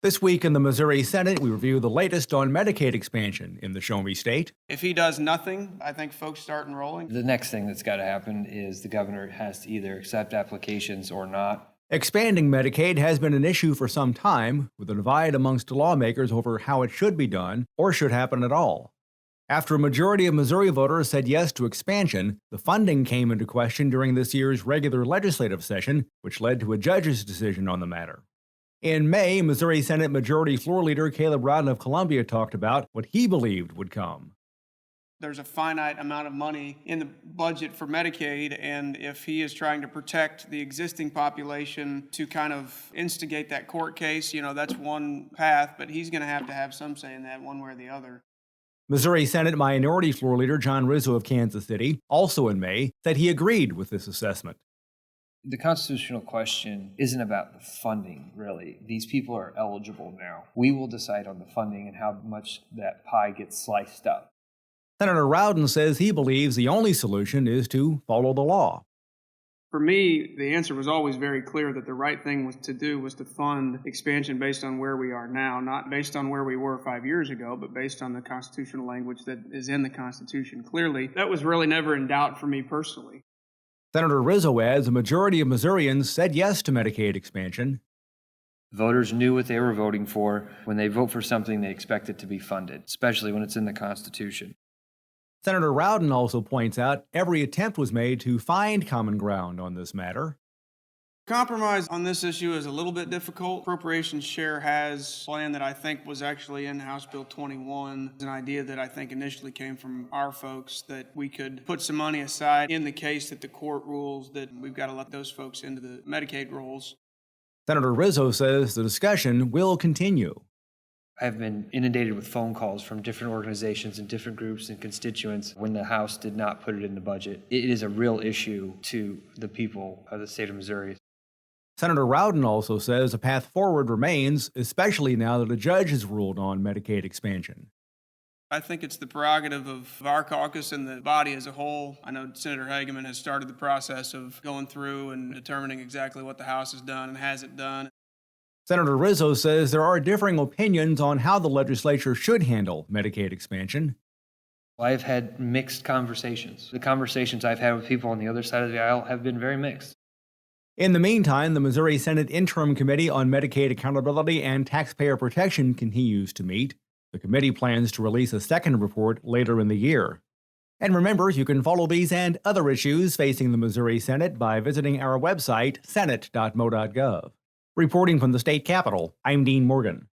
This week in the Missouri Senate, we review the latest on Medicaid expansion in the Show Me State. If he does nothing, I think folks start enrolling. The next thing that's got to happen is the governor has to either accept applications or not. Expanding Medicaid has been an issue for some time, with a divide amongst lawmakers over how it should be done or should happen at all. After a majority of Missouri voters said yes to expansion, the funding came into question during this year's regular legislative session, which led to a judge's decision on the matter. In May, Missouri Senate Majority Floor Leader Caleb Rowden of Columbia talked about what he believed would come. There's a finite amount of money in the budget for Medicaid, and if he is trying to protect the existing population to kind of instigate that court case, that's one path, but he's going to have some say in that one way or the other. Missouri Senate Minority Floor Leader John Rizzo of Kansas City, also in May, said he agreed with this assessment. The constitutional question isn't about the funding, really. These people are eligible now. We will decide on the funding and how much that pie gets sliced up. Senator Rowden says he believes the only solution is to follow the law. For me, the answer was always very clear that the right thing was to fund expansion based on where we are now, not based on where we were 5 years ago, but based on the constitutional language that is in the Constitution. Clearly, that was really never in doubt for me personally. Senator Rizzo adds a majority of Missourians said yes to Medicaid expansion. Voters knew what they were voting for. When they vote for something, they expect it to be funded, especially when it's in the Constitution. Senator Rowden also points out every attempt was made to find common ground on this matter. Compromise on this issue is a little bit difficult. Appropriations Share has a plan that I think was actually in House Bill 21. It's an idea that I think initially came from our folks that we could put some money aside in the case that the court rules that we've got to let those folks into the Medicaid rolls. Senator Rizzo says the discussion will continue. I've been inundated with phone calls from different organizations and different groups and constituents when the House did not put it in the budget. It is a real issue to the people of the state of Missouri. Senator Rowden also says a path forward remains, especially now that a judge has ruled on Medicaid expansion. I think it's the prerogative of our caucus and the body as a whole. I know Senator Hageman has started the process of going through and determining exactly what the House has done and hasn't done. Senator Rizzo says there are differing opinions on how the legislature should handle Medicaid expansion. I've had mixed conversations. The conversations I've had with people on the other side of the aisle have been very mixed. In the meantime, the Missouri Senate Interim Committee on Medicaid Accountability and Taxpayer Protection continues to meet. The committee plans to release a second report later in the year. And remember, you can follow these and other issues facing the Missouri Senate by visiting our website, senate.mo.gov. Reporting from the state capitol, I'm Dean Morgan.